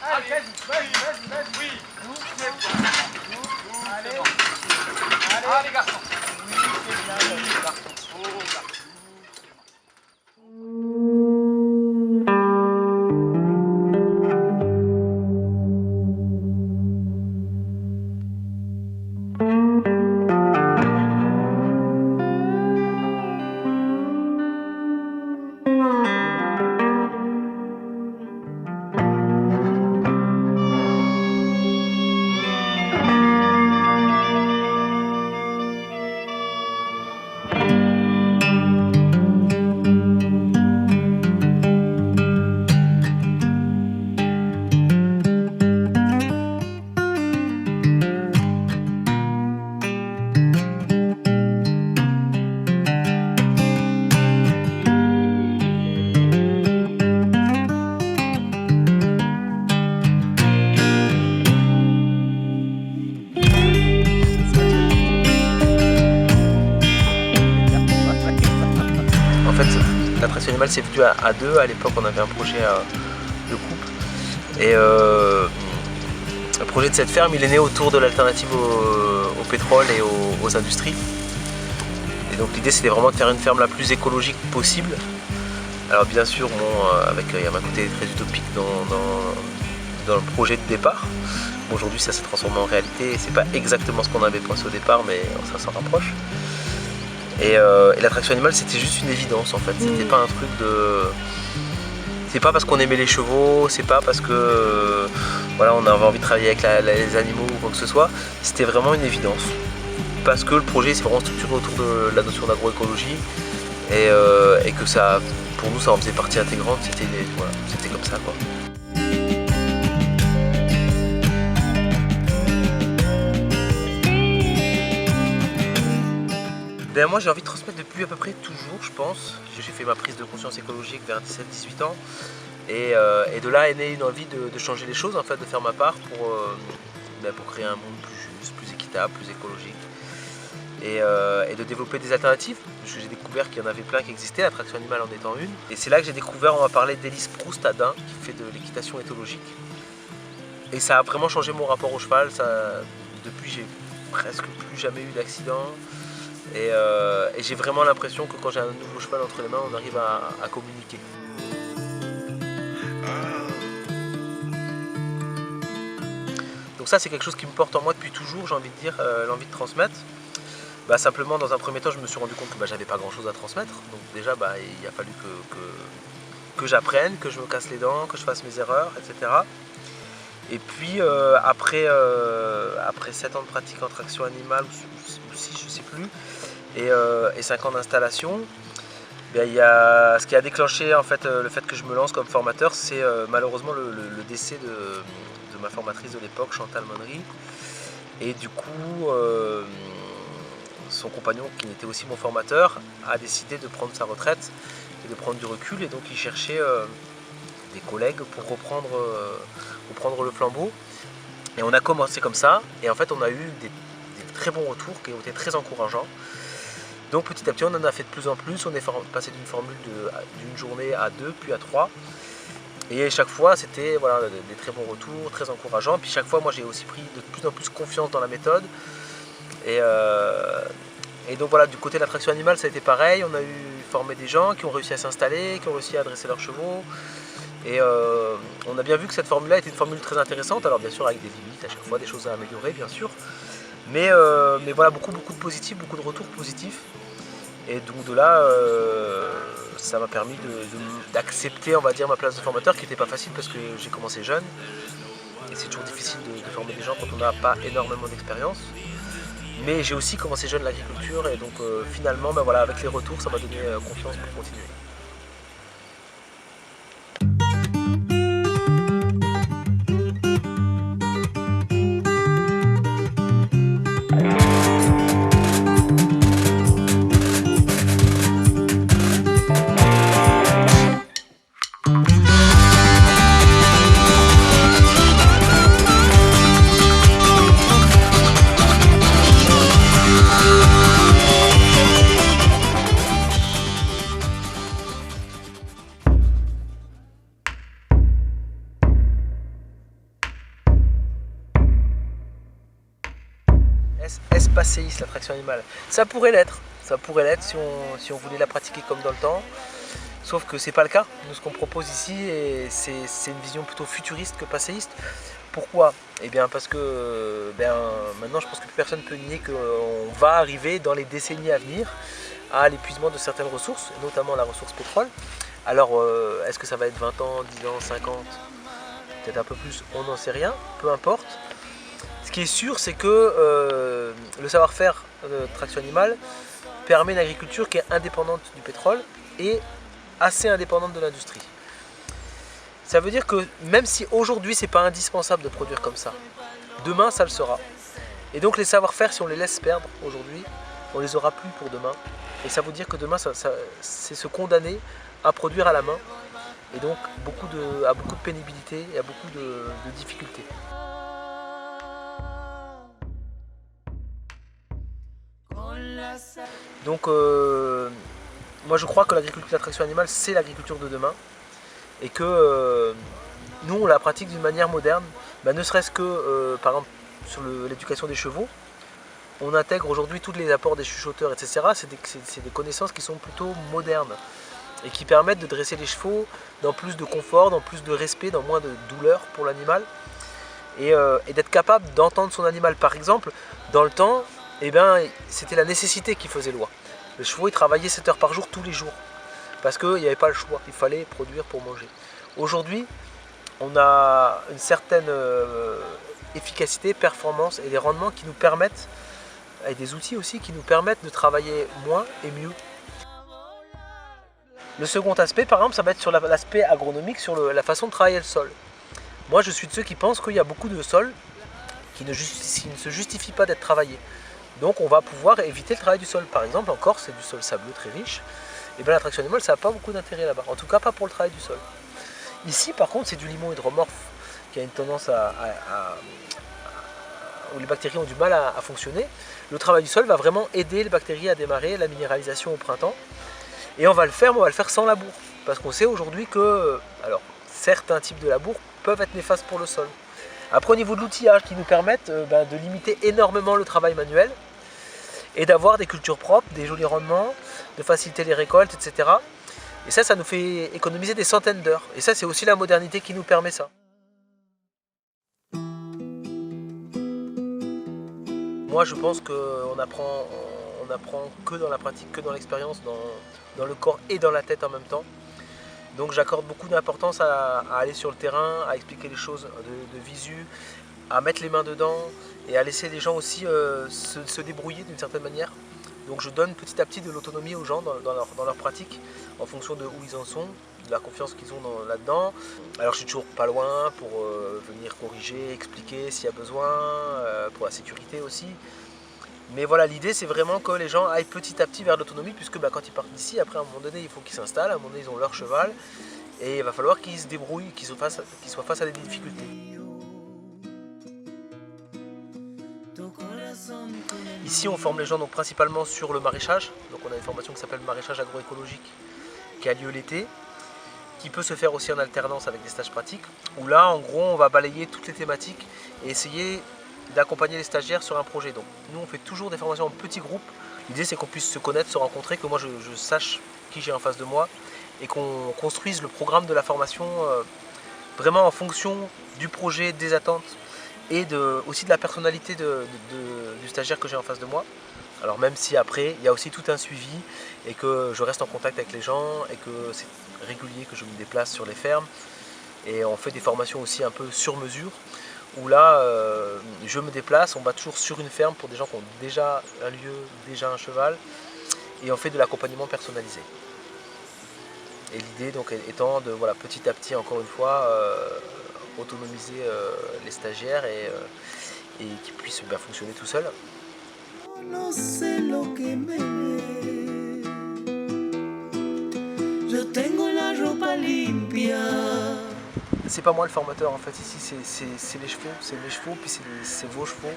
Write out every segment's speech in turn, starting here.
Allez, vas-y. Oui. Allez. Allez, garçon. Oui, c'est bien, garçon. Oh, garçon. En fait, l'attraction animale c'est venu à deux. À l'époque, on avait un projet de couple. Et le projet de cette ferme, il est né autour de l'alternative au pétrole et aux industries. Et donc l'idée, c'était vraiment de faire une ferme la plus écologique possible. Alors bien sûr, il y a un côté très utopique dans le projet de départ. Bon, aujourd'hui, ça s'est transformé en réalité. Et c'est pas exactement ce qu'on avait pensé au départ, mais ça s'en rapproche. Et l'attraction animale, c'était juste une évidence en fait. C'était pas un truc de. C'est pas parce qu'on aimait les chevaux, c'est pas parce que voilà, on avait envie de travailler avec les animaux ou quoi que ce soit. C'était vraiment une évidence. Parce que le projet s'est vraiment structuré autour de la notion d'agroécologie et que ça, pour nous, ça en faisait partie intégrante. C'était comme ça quoi. Ben moi j'ai envie de transmettre depuis à peu près toujours, je pense. J'ai fait ma prise de conscience écologique vers 17-18 ans et de là est née une envie de changer les choses, en fait, de faire ma part pour créer un monde plus juste, plus équitable, plus écologique et de développer des alternatives. Parce que j'ai découvert qu'il y en avait plein qui existaient, l'attraction animale en étant une. Et c'est là que j'ai découvert, on m'a parlé d'Élise Proust à Dain qui fait de l'équitation éthologique. Et ça a vraiment changé mon rapport au cheval. Depuis j'ai presque plus jamais eu d'accident. Et j'ai vraiment l'impression que quand j'ai un nouveau cheval entre les mains, on arrive à communiquer. Donc ça, c'est quelque chose qui me porte en moi depuis toujours, j'ai envie de dire, l'envie de transmettre. Simplement, dans un premier temps, je me suis rendu compte que j'avais pas grand chose à transmettre. Donc déjà, il a fallu que j'apprenne, que je me casse les dents, que je fasse mes erreurs, etc. Et puis après 7 ans de pratique en traction animale, ou 6, je sais plus, et 5 ans d'installation, ce qui a déclenché en fait, le fait que je me lance comme formateur, c'est malheureusement le décès de ma formatrice de l'époque, Chantal Monnery. Et du coup, son compagnon, qui était aussi mon formateur, a décidé de prendre sa retraite et de prendre du recul. Et donc il cherchait des collègues pour reprendre le flambeau. Et on a commencé comme ça. Et en fait, on a eu des très bons retours qui ont été très encourageants. Donc petit à petit, on en a fait de plus en plus. On est passé d'une formule d'une journée à 2, puis à 3. Et chaque fois, c'était voilà, des très bons retours, très encourageants. Puis chaque fois, moi, j'ai aussi pris de plus en plus confiance dans la méthode. Et donc voilà, du côté de l'attraction animale, ça a été pareil. On a formé des gens qui ont réussi à s'installer, qui ont réussi à adresser leurs chevaux. Et on a bien vu que cette formule-là était une formule très intéressante. Alors bien sûr, avec des limites à chaque fois, des choses à améliorer, bien sûr. Mais voilà, beaucoup de positifs, beaucoup de retours positifs. Et donc de là, ça m'a permis d'accepter, on va dire, ma place de formateur, qui n'était pas facile parce que j'ai commencé jeune. Et c'est toujours difficile de former des gens quand on n'a pas énormément d'expérience. Mais j'ai aussi commencé jeune l'agriculture et donc finalement, voilà, avec les retours, ça m'a donné confiance pour continuer. passéiste, la traction animale. Ça pourrait l'être si on voulait la pratiquer comme dans le temps. Sauf que c'est pas le cas. Nous, ce qu'on propose ici, c'est une vision plutôt futuriste que passéiste. Pourquoi? Eh bien parce que maintenant je pense que plus personne ne peut nier qu'on va arriver dans les décennies à venir à l'épuisement de certaines ressources, notamment la ressource pétrole. Alors est-ce que ça va être 20 ans, 10 ans, 50, peut-être un peu plus, on n'en sait rien, peu importe. Ce qui est sûr, c'est que le savoir-faire de traction animale permet une agriculture qui est indépendante du pétrole et assez indépendante de l'industrie. Ça veut dire que même si aujourd'hui c'est pas indispensable de produire comme ça, demain ça le sera. Et donc les savoir-faire, si on les laisse perdre aujourd'hui, on les aura plus pour demain. Et ça veut dire que demain c'est se condamner à produire à la main. Et donc à beaucoup de pénibilité et à beaucoup de difficultés. Donc moi je crois que l'agriculture d'attraction animale c'est l'agriculture de demain. Et que nous on la pratique d'une manière moderne, ne serait-ce que par exemple sur l'éducation des chevaux, on intègre aujourd'hui tous les apports des chuchoteurs, etc. C'est des connaissances qui sont plutôt modernes et qui permettent de dresser les chevaux dans plus de confort, dans plus de respect, dans moins de douleur pour l'animal et d'être capable d'entendre son animal. Par exemple, dans le temps, c'était la nécessité qui faisait loi. Les chevaux ils travaillaient 7 heures par jour tous les jours. Parce qu'il n'y avait pas le choix, il fallait produire pour manger. Aujourd'hui, on a une certaine efficacité, performance et des rendements qui nous permettent, et des outils aussi, qui nous permettent de travailler moins et mieux. Le second aspect, par exemple, ça va être sur l'aspect agronomique, sur la façon de travailler le sol. Moi, je suis de ceux qui pensent qu'il y a beaucoup de sols qui ne se justifient pas d'être travaillés. Donc, on va pouvoir éviter le travail du sol. Par exemple, en Corse, c'est du sol sableux très riche. Et bien la traction animale, ça n'a pas beaucoup d'intérêt là-bas, en tout cas pas pour le travail du sol. Ici par contre c'est du limon hydromorphe qui a une tendance où les bactéries ont du mal à fonctionner. Le travail du sol va vraiment aider les bactéries à démarrer la minéralisation au printemps. Et on va le faire, mais on va le faire sans labour. Parce qu'on sait aujourd'hui que certains types de labour peuvent être néfastes pour le sol. Après au niveau de l'outillage qui nous permettent de limiter énormément le travail manuel et d'avoir des cultures propres, des jolis rendements, de faciliter les récoltes, etc. Et ça nous fait économiser des centaines d'heures. Et ça, c'est aussi la modernité qui nous permet ça. Moi, je pense qu'on apprend que dans la pratique, que dans l'expérience, dans le corps et dans la tête en même temps. Donc j'accorde beaucoup d'importance à aller sur le terrain, à expliquer les choses de visu, à mettre les mains dedans et à laisser les gens aussi se débrouiller d'une certaine manière. Donc je donne petit à petit de l'autonomie aux gens dans leur pratique en fonction de où ils en sont, de la confiance qu'ils ont là-dedans. Alors je suis toujours pas loin pour venir corriger, expliquer s'il y a besoin, pour la sécurité aussi. Mais voilà, l'idée c'est vraiment que les gens aillent petit à petit vers l'autonomie puisque quand ils partent d'ici, après à un moment donné il faut qu'ils s'installent, à un moment donné ils ont leur cheval et il va falloir qu'ils se débrouillent, qu'ils soient face à des difficultés. Ici on forme les gens donc principalement sur le maraîchage, donc on a une formation qui s'appelle maraîchage agroécologique qui a lieu l'été, qui peut se faire aussi en alternance avec des stages pratiques, où là en gros on va balayer toutes les thématiques et essayer d'accompagner les stagiaires sur un projet. Donc nous on fait toujours des formations en petits groupes, l'idée c'est qu'on puisse se connaître, se rencontrer, que moi je sache qui j'ai en face de moi et qu'on construise le programme de la formation vraiment en fonction du projet, des attentes et aussi de la personnalité du stagiaire que j'ai en face de moi. Alors même si après il y a aussi tout un suivi et que je reste en contact avec les gens et que c'est régulier que je me déplace sur les fermes et on fait des formations aussi un peu sur mesure où là je me déplace, on va toujours sur une ferme pour des gens qui ont déjà un lieu, déjà un cheval et on fait de l'accompagnement personnalisé. Et l'idée donc étant de petit à petit encore une fois autonomiser les stagiaires et qu'ils puissent fonctionner tout seuls. C'est pas moi le formateur en fait, ici c'est les chevaux, puis c'est vos chevaux.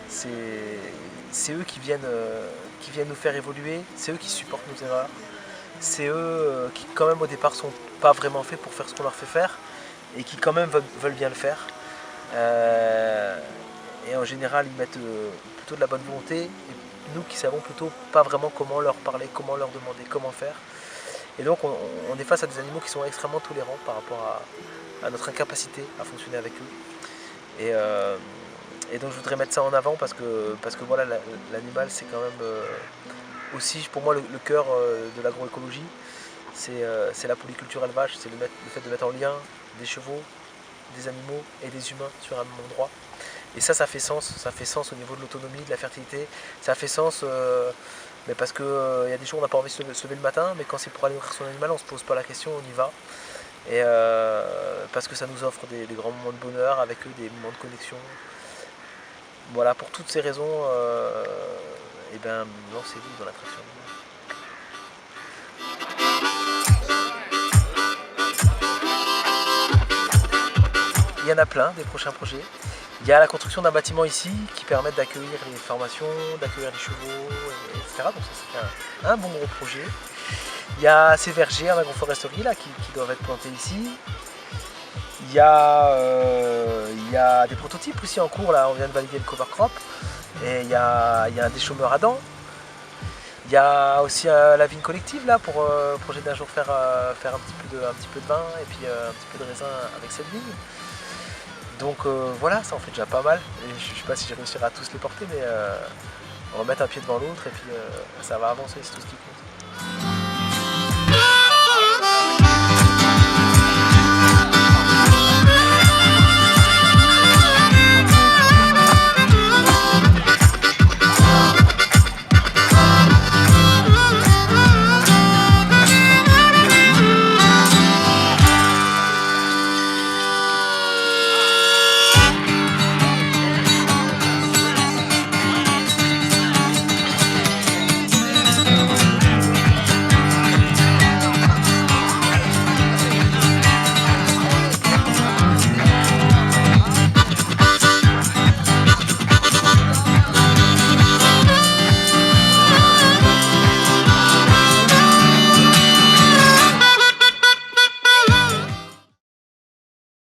C'est eux qui viennent nous faire évoluer, c'est eux qui supportent nos erreurs. C'est eux qui quand même au départ sont pas vraiment faits pour faire ce qu'on leur fait faire et qui quand même veulent bien le faire. Et en général, ils mettent plutôt de la bonne volonté. Et nous qui savons plutôt pas vraiment comment leur parler, comment leur demander, comment faire. Et donc on est face à des animaux qui sont extrêmement tolérants par rapport à notre incapacité à fonctionner avec eux. Et donc je voudrais mettre ça en avant parce que voilà, l'animal c'est quand même aussi pour moi le cœur de l'agroécologie. C'est la polyculture élevage, c'est le fait de mettre en lien des chevaux, des animaux et des humains sur un même endroit. Et ça fait sens au niveau de l'autonomie, de la fertilité, ça fait sens mais parce qu'il y a des jours où on n'a pas envie de se lever le matin, mais quand c'est pour aller nourrir son animal, on ne se pose pas la question, on y va. Et parce que ça nous offre des grands moments de bonheur avec eux, des moments de connexion. Voilà, pour toutes ces raisons, et ben, lancez-vous dans l'attraction animale. Il y en a plein, des prochains projets. Il y a la construction d'un bâtiment ici qui permet d'accueillir les formations, d'accueillir les chevaux, etc. Donc ça c'est un bon gros projet. Il y a ces vergers en agroforesterie là, qui doivent être plantés ici. Il y a des prototypes aussi en cours, là on vient de valider le cover crop. Et il y a un déchômeur à dents. Il y a aussi la vigne collective là pour projet d'un jour faire un petit peu de vin et puis un petit peu de raisin avec cette vigne. Donc voilà, ça en fait déjà pas mal. Et je ne sais pas si j'ai réussi à tous les porter, mais on va mettre un pied devant l'autre et puis ça va avancer, c'est tout ce qui compte.